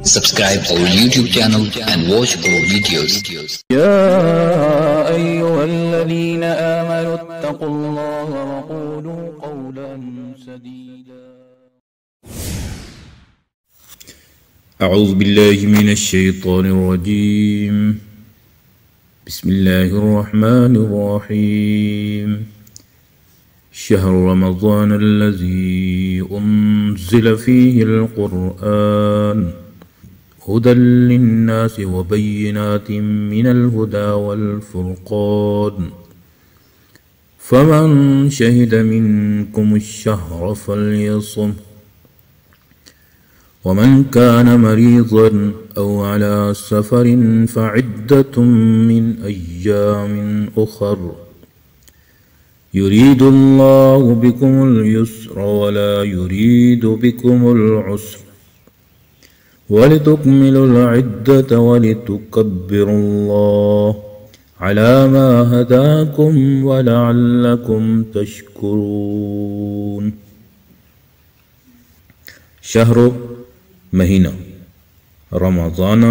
Subscribe our YouTube channel and watch our videos. يا أيها الذين آمنوا اتقوا الله وقولوا قولا سديدا. أعوذ بالله من الشيطان الرجيم. بسم الله الرحمن الرحيم. شهر رمضان الذي أنزل فيه القرآن هدى للناس وبينات من الهدى والفرقان فمن شهد منكم الشهر فليصم ومن كان مريضا أو على سفر فعدة من أيام أخر يريد الله بكم اليسر ولا يريد بكم العسر ولتكملوا العدة ولتكبروا الله على ما هداكم ولعلكم تشكرون. شہر مہینہ رمضان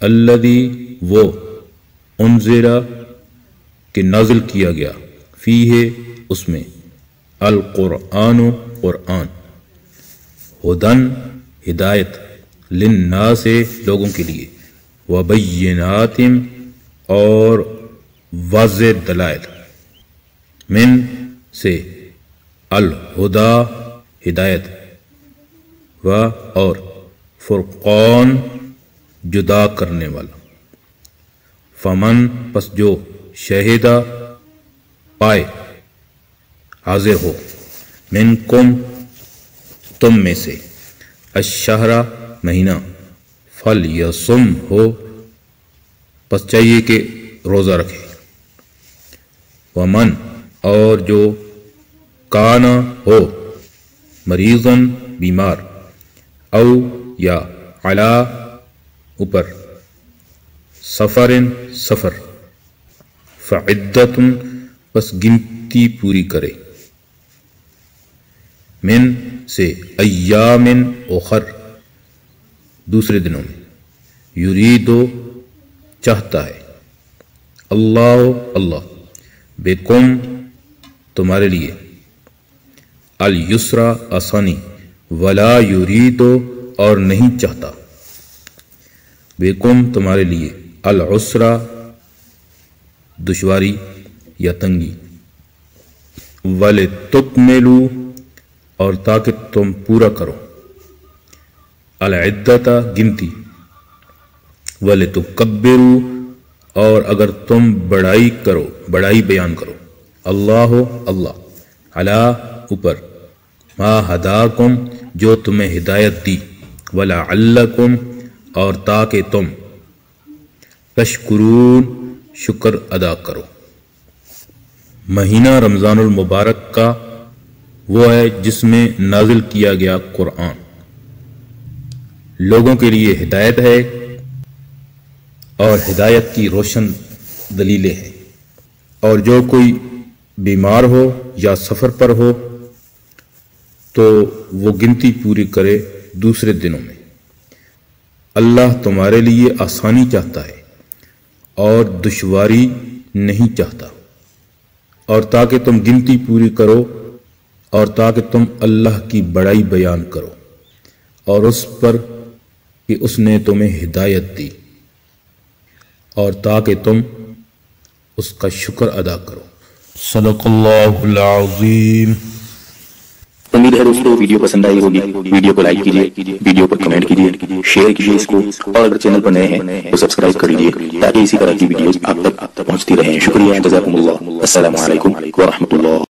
الذی وہ انزل کہ نازل کیا گیا فیہ اس میں القرآن قرآن ہدن ہدایت للناس لوگوں کے لیے وبینات اور واضح دلائل من سے الہدا ہدایت و اور فرقان جدا کرنے والا فمن پس جو شہیدہ پائے حاضر ہو منکم تم میں سے الشہر مہینہ فلیصم ہو پس چاہیے کہ روزہ رکھے ومن اور جو کانا ہو مریضاً بیمار او یا علا اوپر سفرن سفر فعدت پس گنتی پوری کرے من سے ایام اخر دوسرے دنوں میں یریدو چاہتا ہے اللہ بکم تمہارے لیے الیسرا آسانی ولا یریدو اور نہیں چاہتا بکم تمہارے لیے العسرا دشواری یا تنگی ولتکملوا اور تاکہ تم پورا کرو العدت گنتی ولتکبروا اور اگر تم بڑائی بیان کرو اللہ علی اوپر ما ہداکم جو تمہیں ہدایت دی ولعلکم اور تاکہ تم تشکرون شکر ادا کرو. مہینہ رمضان المبارک کا وہ ہے جس میں نازل کیا گیا قرآن لوگوں کے لیے ہدایت ہے اور ہدایت کی روشن دلیلیں ہیں اور جو کوئی بیمار ہو یا سفر پر ہو تو وہ گنتی پوری کرے دوسرے دنوں میں. اللہ تمہارے لیے آسانی چاہتا ہے اور دشواری نہیں چاہتا اور تاکہ تم گنتی پوری کرو اور تاکہ تم اللہ کی بڑائی بیان کرو اور اس پر کہ اس نے تمہیں ہدایت دی اور تاکہ تم اس کا شکر ادا کرو. صدق اللہ العظیم. امید ہے دوستو ویڈیو پسند آئی ہوگی. ویڈیو کو لائک کیجئے, ویڈیو پر کمنٹ کیجئے, شیئر کیجئے اس کو, اور اگر چینل پر نئے ہیں تو سبسکرائب کر لیجئے تاکہ اسی طرح کی ویڈیوز آپ تک پہنچتی رہیں. شکریہ, جزاکم اللہ. السلام علیکم ورحمۃ اللہ.